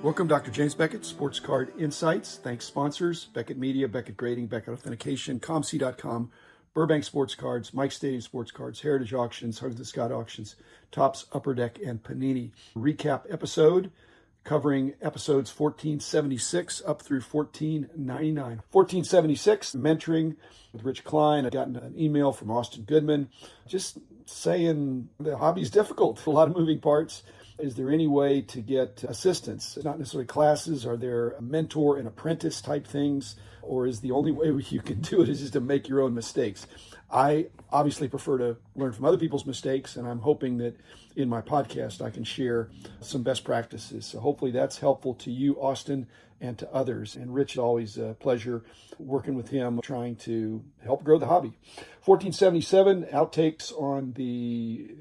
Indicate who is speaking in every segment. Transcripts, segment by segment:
Speaker 1: Welcome, Dr. James Beckett, Sports Card Insights. Thanks, sponsors, Beckett Media, Beckett Grading, Beckett Authentication, ComC.com, Burbank Sports Cards, Mike Stadium Sports Cards, Heritage Auctions, Hugs and Scott Auctions, Topps, Upper Deck, and Panini. Recap episode covering episodes 1476 up through 1499. 1476, mentoring with Rich Klein. I got an email from Austin Goodman just saying the hobby's difficult, a lot of moving parts. Is there any way to get assistance? Not necessarily classes. Are there mentor and apprentice type things? Or is the only way you can do it is just to make your own mistakes? I obviously prefer to learn from other people's mistakes, and I'm hoping that in my podcast I can share some best practices. So hopefully that's helpful to you, Austin, and to others. And Rich, always a pleasure working with him, trying to help grow the hobby. 1477, outtakes on the...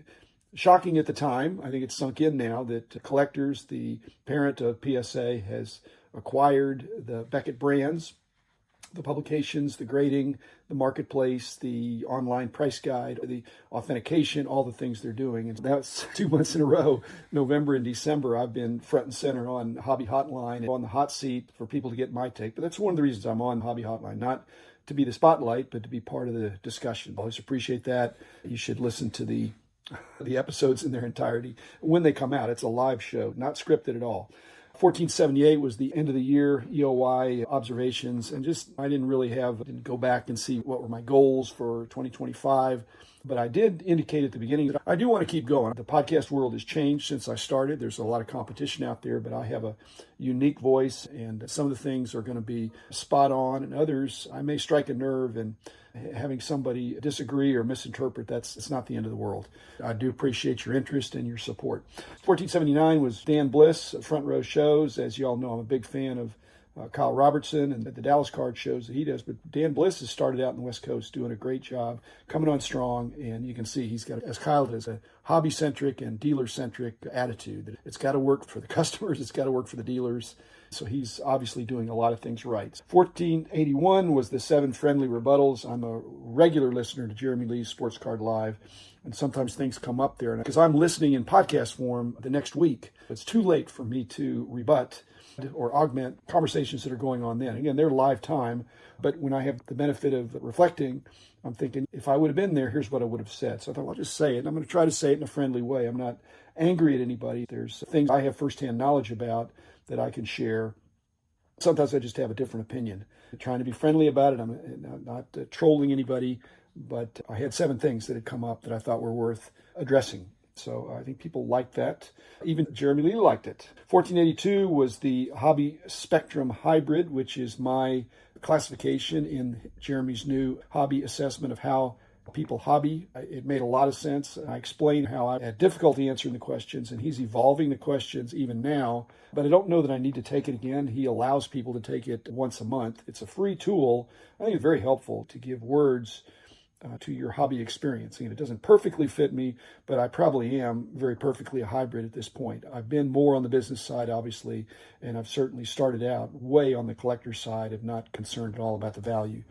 Speaker 1: Shocking at the time, I think it's sunk in now, that Collectors, the parent of PSA, has acquired the Beckett brands, the publications, the grading, the marketplace, the online price guide, the authentication, all the things they're doing. And that's 2 months in a row, November and December, I've been front and center on Hobby Hotline, on the hot seat for people to get my take. But that's one of the reasons I'm on Hobby Hotline, not to be the spotlight, but to be part of the discussion. I always appreciate that. You should listen to the episodes in their entirety when they come out. It's a live show, not scripted at all. 1478 was the end of the year EOI observations, and I didn't go back and see what were my goals for 2025, but I did indicate at the beginning that I do want to keep going. The podcast world has changed since I started. There's a lot of competition out there, but I have a unique voice, and some of the things are going to be spot on, and others I may strike a nerve, and having somebody disagree or misinterpret, it's not the end of the world. I do appreciate your interest and your support. 1479 was Dan Bliss, front row shows. As you all know, I'm a big fan of Kyle Robertson and the Dallas card shows that he does. But Dan Bliss has started out in the West Coast doing a great job, coming on strong. And you can see he's got, as Kyle does, a hobby-centric and dealer-centric attitude. It's got to work for the customers. It's got to work for the dealers. So he's obviously doing a lot of things right. 1481 was the 7 friendly rebuttals. I'm a regular listener to Jeremy Lee's Sports Card Live, and sometimes things come up there. Because I'm listening in podcast form the next week, it's too late for me to rebut or augment conversations that are going on then. Again, they're live time, but when I have the benefit of reflecting, I'm thinking, if I would have been there, here's what I would have said. So I thought, well, I'll just say it. I'm going to try to say it in a friendly way. I'm not angry at anybody. There's things I have firsthand knowledge about that I can share. Sometimes I just have a different opinion. I'm trying to be friendly about it. I'm not trolling anybody, but I had 7 things that had come up that I thought were worth addressing. So I think people liked that. Even Jeremy Lee liked it. 1482 was the Hobby Spectrum Hybrid, which is my classification in Jeremy's new hobby assessment of how people hobby. It made a lot of sense. I explained how I had difficulty answering the questions, and he's evolving the questions even now, but I don't know that I need to take it again. He allows people to take it once a month. It's a free tool. I think it's very helpful to give words to your hobby experience. And it doesn't perfectly fit me, but I probably am very perfectly a hybrid at this point. I've been more on the business side, obviously, and I've certainly started out way on the collector side, of not concerned at all about the value.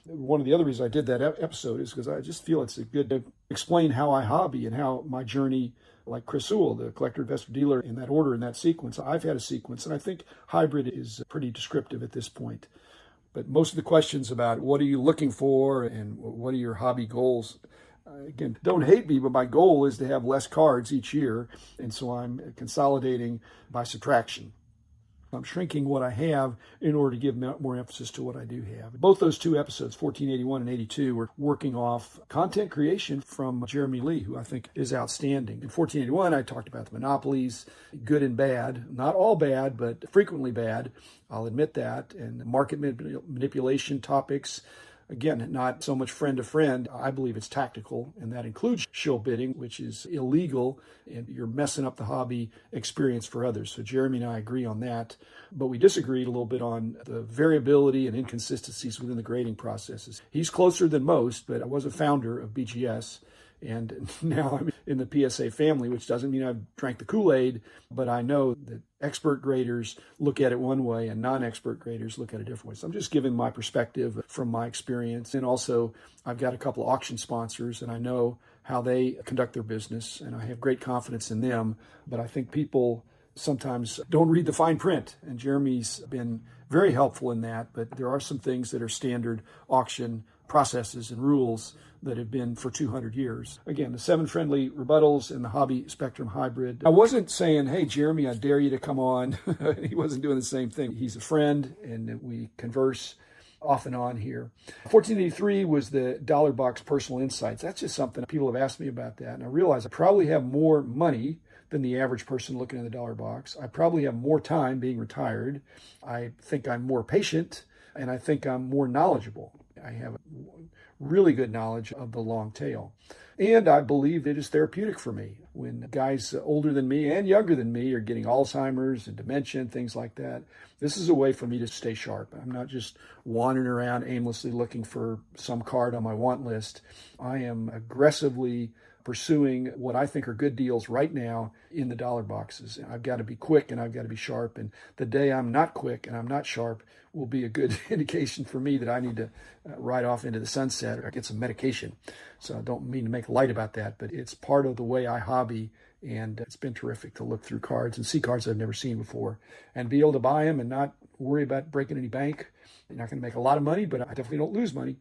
Speaker 1: One of the other reasons I did that episode is because I just feel it's good to explain how I hobby and how my journey, like Chris Sewell, the collector, investor, dealer, in that order, in that sequence. I've had a sequence, and I think hybrid is pretty descriptive at this point. But most of the questions about what are you looking for and what are your hobby goals, again, don't hate me, but my goal is to have less cards each year. And so I'm consolidating by subtraction. I'm shrinking what I have in order to give more emphasis to what I do have. Both those 2 episodes, 1481 and 82, were working off content creation from Jeremy Lee, who I think is outstanding. In 1481, I talked about the monopolies, good and bad, not all bad, but frequently bad. I'll admit that. And market manipulation topics, again, not so much friend to friend. I believe it's tactical, and that includes shill bidding, which is illegal, and you're messing up the hobby experience for others. So Jeremy and I agree on that, but we disagreed a little bit on the variability and inconsistencies within the grading processes. He's closer than most, but I was a founder of BGS, and now I'm in the PSA family, which doesn't mean I've drank the Kool-Aid, but I know that expert graders look at it one way and non-expert graders look at it a different way. So I'm just giving my perspective from my experience. And also, I've got a couple of auction sponsors, and I know how they conduct their business, and I have great confidence in them. But I think people sometimes don't read the fine print. And Jeremy's been very helpful in that, but there are some things that are standard auction processes and rules that have been for 200 years. Again, the 7 friendly rebuttals and the Hobby Spectrum Hybrid. I wasn't saying, hey, Jeremy, I dare you to come on. He wasn't doing the same thing. He's a friend, and we converse off and on here. 1483 was the dollar box personal insights. That's just something people have asked me about that. And I realize I probably have more money than the average person looking in the dollar box. I probably have more time being retired. I think I'm more patient, and I think I'm more knowledgeable. I have really good knowledge of the long tail. And I believe it is therapeutic for me. When guys older than me and younger than me are getting Alzheimer's and dementia and things like that, this is a way for me to stay sharp. I'm not just wandering around aimlessly looking for some card on my want list. I am aggressively pursuing what I think are good deals right now in the dollar boxes. I've got to be quick and I've got to be sharp. And the day I'm not quick and I'm not sharp will be a good indication for me that I need to ride off into the sunset or get some medication. So I don't mean to make light about that, but it's part of the way I hobby. And it's been terrific to look through cards and see cards I've never seen before and be able to buy them and not worry about breaking any bank. You're not going to make a lot of money, but I definitely don't lose money.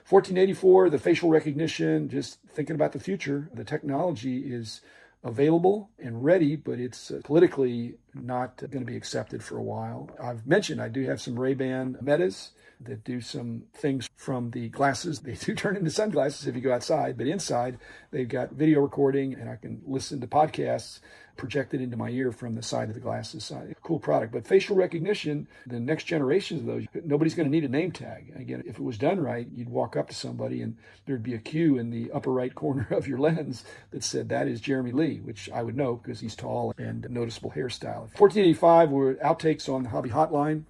Speaker 1: 1484, the facial recognition, just thinking about the future. The technology is available and ready, but it's politically not going to be accepted for a while. I've mentioned I do have some Ray-Ban Metas that do some things from the glasses. They do turn into sunglasses if you go outside, but inside they've got video recording and I can listen to podcasts projected into my ear from the side of the glasses side. Cool product. But facial recognition, the next generations of those, nobody's going to need a name tag. Again, if it was done right, you'd walk up to somebody and there'd be a Q in the upper right corner of your lens that said, that is Jeremy Lee, which I would know because he's tall and noticeable hairstyle. 1485 were outtakes on the Hobby Hotline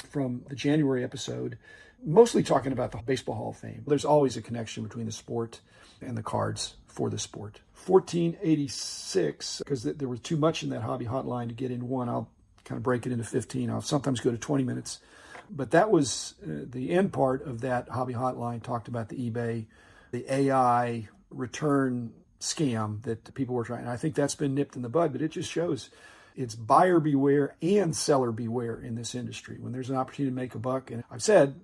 Speaker 1: from the January episode, mostly talking about the Baseball Hall of Fame. There's always a connection between the sport and the cards for the sport. 1486, because there was too much in that Hobby Hotline to get in one, I'll kind of break it into 15. I'll sometimes go to 20 minutes. But that was the end part of that Hobby Hotline, talked about the eBay, the AI return scam that people were trying. And I think that's been nipped in the bud, but it just shows it's buyer beware and seller beware in this industry. When there's an opportunity to make a buck, and I've said,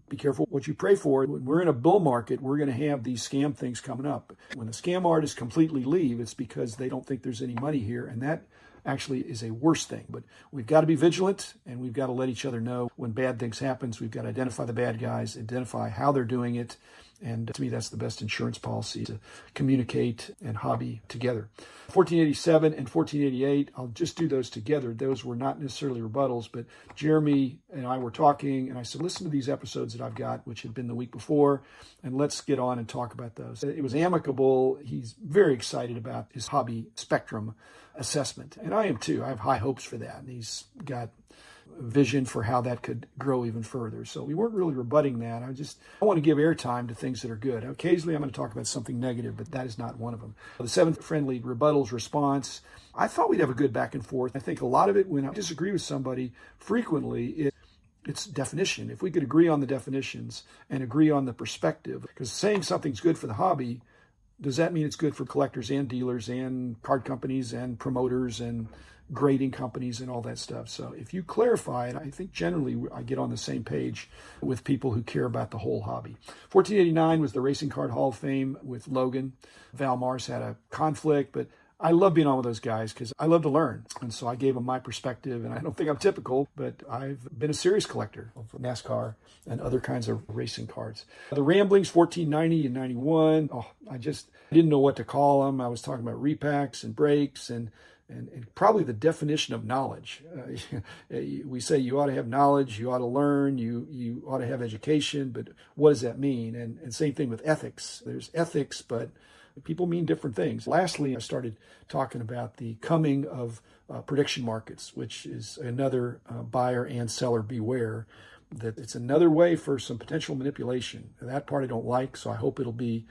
Speaker 1: be careful what you pray for. When we're in a bull market, we're going to have these scam things coming up. When the scam artists completely leave, it's because they don't think there's any money here, and that actually is a worse thing. But we've got to be vigilant, and we've got to let each other know when bad things happen. We've got to identify the bad guys, identify how they're doing it, and to me, that's the best insurance policy, to communicate and hobby together. 1487 and 1488, I'll just do those together. Those were not necessarily rebuttals, but Jeremy and I were talking, and I said, listen to these episodes that I've got, which had been the week before, and let's get on and talk about those. It was amicable. He's very excited about his Hobby Spectrum assessment, and I am too. I have high hopes for that, and he's got vision for how that could grow even further. So we weren't really rebutting that. I want to give airtime to things that are good. Occasionally I'm going to talk about something negative, but that is not one of them. The 7 friendly rebuttals response, I thought we'd have a good back and forth. I think a lot of it, when I disagree with somebody, frequently it's definition. If we could agree on the definitions and agree on the perspective, because saying something's good for the hobby, does that mean it's good for collectors and dealers and card companies and promoters and grading companies and all that stuff? So if you clarify it, I think generally I get on the same page with people who care about the whole hobby. 1489 was the Racing Card Hall of Fame with Logan. Val Mars had a conflict, but I love being on with those guys because I love to learn. And so I gave them my perspective, and I don't think I'm typical, but I've been a serious collector of NASCAR and other kinds of racing cards. The Ramblings, 1490 and 91. I didn't know what to call them. I was talking about repacks and breaks and probably the definition of knowledge. We say you ought to have knowledge, you ought to learn, you ought to have education, but what does that mean? And same thing with ethics. There's ethics, but people mean different things. Lastly, I started talking about the coming of prediction markets, which is another buyer and seller beware. That it's another way for some potential manipulation. That part I don't like, so I hope it'll be,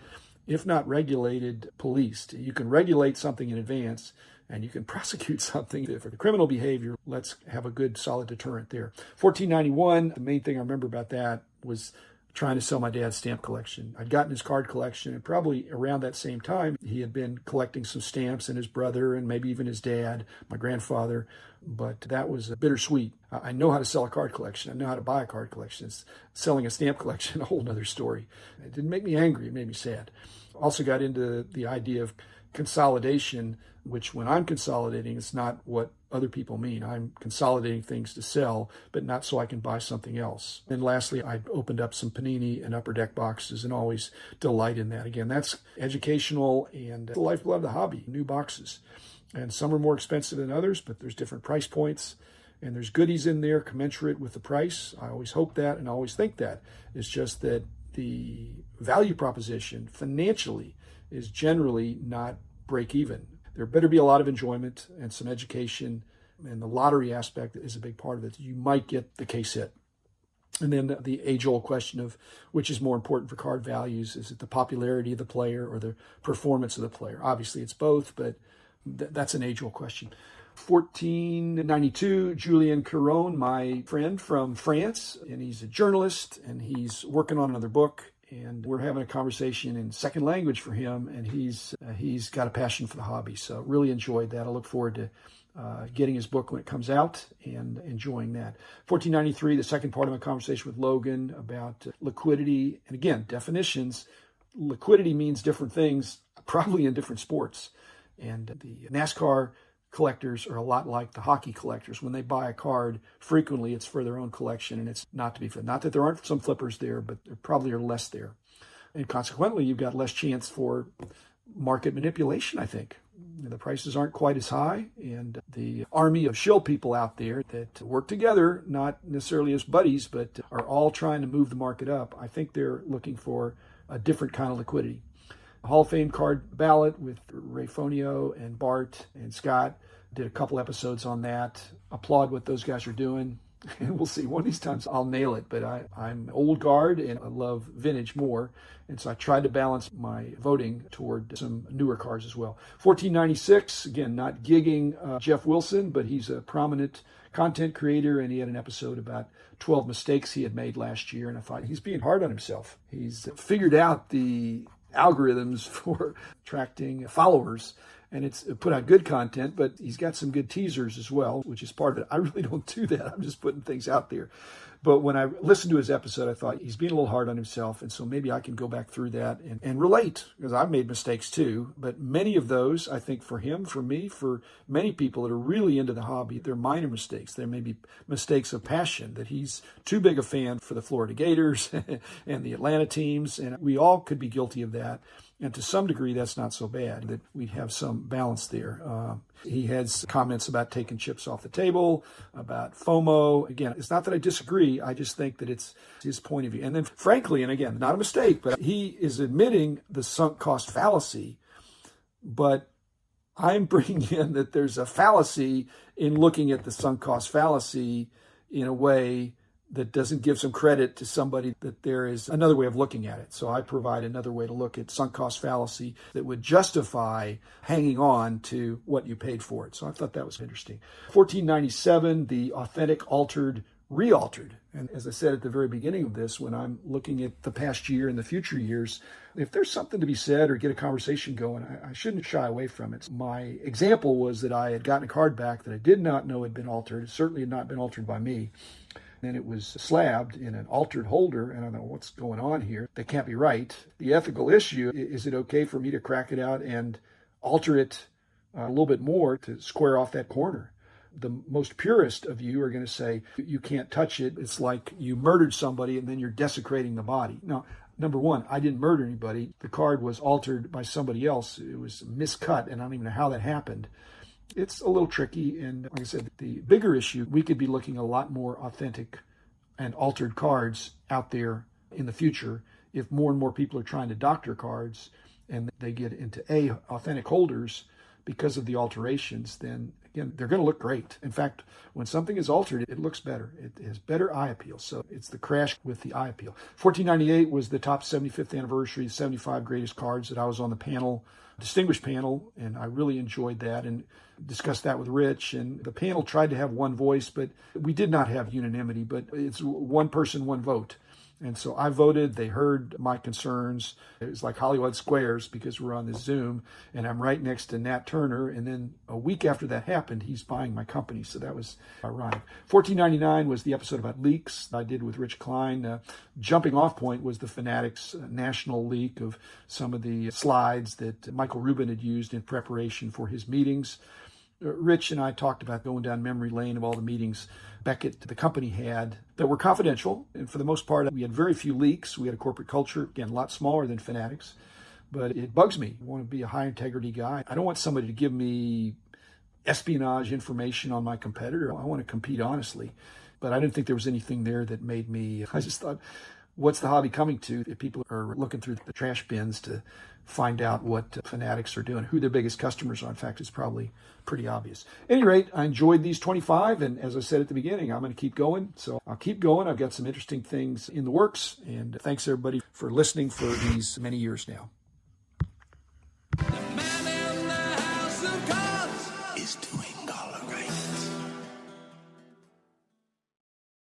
Speaker 1: if not regulated, policed. You can regulate something in advance, and you can prosecute something for the criminal behavior. Let's have a good, solid deterrent there. 1491, the main thing I remember about that was trying to sell my dad's stamp collection. I'd gotten his card collection, and probably around that same time, he had been collecting some stamps, and his brother, and maybe even his dad, my grandfather. But that was bittersweet. I know how to sell a card collection. I know how to buy a card collection. It's selling a stamp collection, a whole nother story. It didn't make me angry. It made me sad. Also got into the idea of consolidation, which when I'm consolidating, it's not what other people mean. I'm consolidating things to sell, but not so I can buy something else. And lastly, I opened up some Panini and Upper Deck boxes and always delight in that. Again, that's educational and the lifeblood of the hobby, new boxes. And some are more expensive than others, but there's different price points. And there's goodies in there commensurate with the price. I always hope that and always think that. It's just that the value proposition financially is generally not break even. There better be a lot of enjoyment and some education, and the lottery aspect is a big part of it. You might get the case hit. And then the age-old question of which is more important for card values. Is it the popularity of the player or the performance of the player? Obviously, it's both, but that's an age-old question. 1492, Julien Chiron, my friend from France, and he's a journalist, and he's working on another book. And we're having a conversation in second language for him, and he's got a passion for the hobby. So really enjoyed that. I look forward to getting his book when it comes out and enjoying that. 1493, the second part of my conversation with Logan about liquidity. And again, definitions. Liquidity means different things, probably in different sports. And the NASCAR collectors are a lot like the hockey collectors. When they buy a card, frequently it's for their own collection, and it's not to be flipped. Not that there aren't some flippers there, but there probably are less there. And consequently, you've got less chance for market manipulation, I think. The prices aren't quite as high, and the army of shill people out there that work together, not necessarily as buddies, but are all trying to move the market up, I think they're looking for a different kind of liquidity. Hall of Fame card ballot with Ray Fonio and Bart and Scott. Did a couple episodes on that. Applaud what those guys are doing. And we'll see. One of these times I'll nail it, but I'm old guard and I love vintage more. And so I tried to balance my voting toward some newer cards as well. 1496, again, not gigging Geoff Wilson, but he's a prominent content creator, and he had an episode about 12 mistakes he had made last year. And I thought he's being hard on himself. He's figured out the algorithms for attracting followers, and it's put out good content, but he's got some good teasers as well, which is part of it. I really don't do that. I'm just putting things out there. But when I listened to his episode, I thought he's being a little hard on himself. And so maybe I can go back through that and relate, because I've made mistakes too. But many of those, I think for him, for me, for many people that are really into the hobby, they're minor mistakes. There may be mistakes of passion, that he's too big a fan for the Florida Gators and the Atlanta teams. And we all could be guilty of that. And to some degree, that's not so bad, that we have some balance there. He has comments about taking chips off the table, about FOMO. Again, it's not that I disagree. I just think that it's his point of view. And then frankly, and again, not a mistake, but he is admitting the sunk cost fallacy. But I'm bringing in that there's a fallacy in looking at the sunk cost fallacy in a way that doesn't give some credit to somebody, that there is another way of looking at it. So I provide another way to look at sunk cost fallacy that would justify hanging on to what you paid for it. So I thought that was interesting. 1497, the authentic, altered, re-altered. And as I said at the very beginning of this, when I'm looking at the past year and the future years, if there's something to be said or get a conversation going, I shouldn't shy away from it. My example was that I had gotten a card back that I did not know had been altered. It certainly had not been altered by me. Then it was slabbed in an altered holder, and I don't know what's going on here. That can't be right. The ethical issue, is it okay for me to crack it out and alter it a little bit more to square off that corner? The most purist of you are going to say, you can't touch it. It's like you murdered somebody and then you're desecrating the body. Now, number one, I didn't murder anybody. The card was altered by somebody else. It was miscut, and I don't even know how that happened. It's a little tricky, and like I said, the bigger issue, we could be looking at a lot more authentic and altered cards out there in the future if more and more people are trying to doctor cards and they get into authentic holders because of the alterations. Then again, they're going to look great. In fact, when something is altered, it looks better. It has better eye appeal. So it's the crash with the eye appeal. 1498 was the top 75th anniversary, 75 greatest cards that I was on the panel, distinguished panel, and I really enjoyed that and discussed that with Rich. And the panel tried to have one voice, but we did not have unanimity. But it's one person, one vote. And so I voted. They heard my concerns. It was like Hollywood Squares because we're on this Zoom, and I'm right next to Nat Turner. And then a week after that happened, he's buying my company. So that was ironic. 1499 was the episode about leaks I did with Rich Klein. Jumping off point was the Fanatics National leak of some of the slides that Michael Rubin had used in preparation for his meetings. Rich and I talked about going down memory lane of all the meetings Beckett, the company, had that were confidential. And for the most part, we had very few leaks. We had a corporate culture, again, a lot smaller than Fanatics. But it bugs me. I want to be a high integrity guy. I don't want somebody to give me espionage information on my competitor. I want to compete honestly. But I didn't think there was anything there that made me, I just thought, what's the hobby coming to if people are looking through the trash bins to find out what Fanatics are doing, who their biggest customers are? In fact, it's probably pretty obvious. At any rate, I enjoyed these 25, and as I said at the beginning, I'm going to keep going. So I'll keep going. I've got some interesting things in the works, and thanks everybody for listening for these many years now.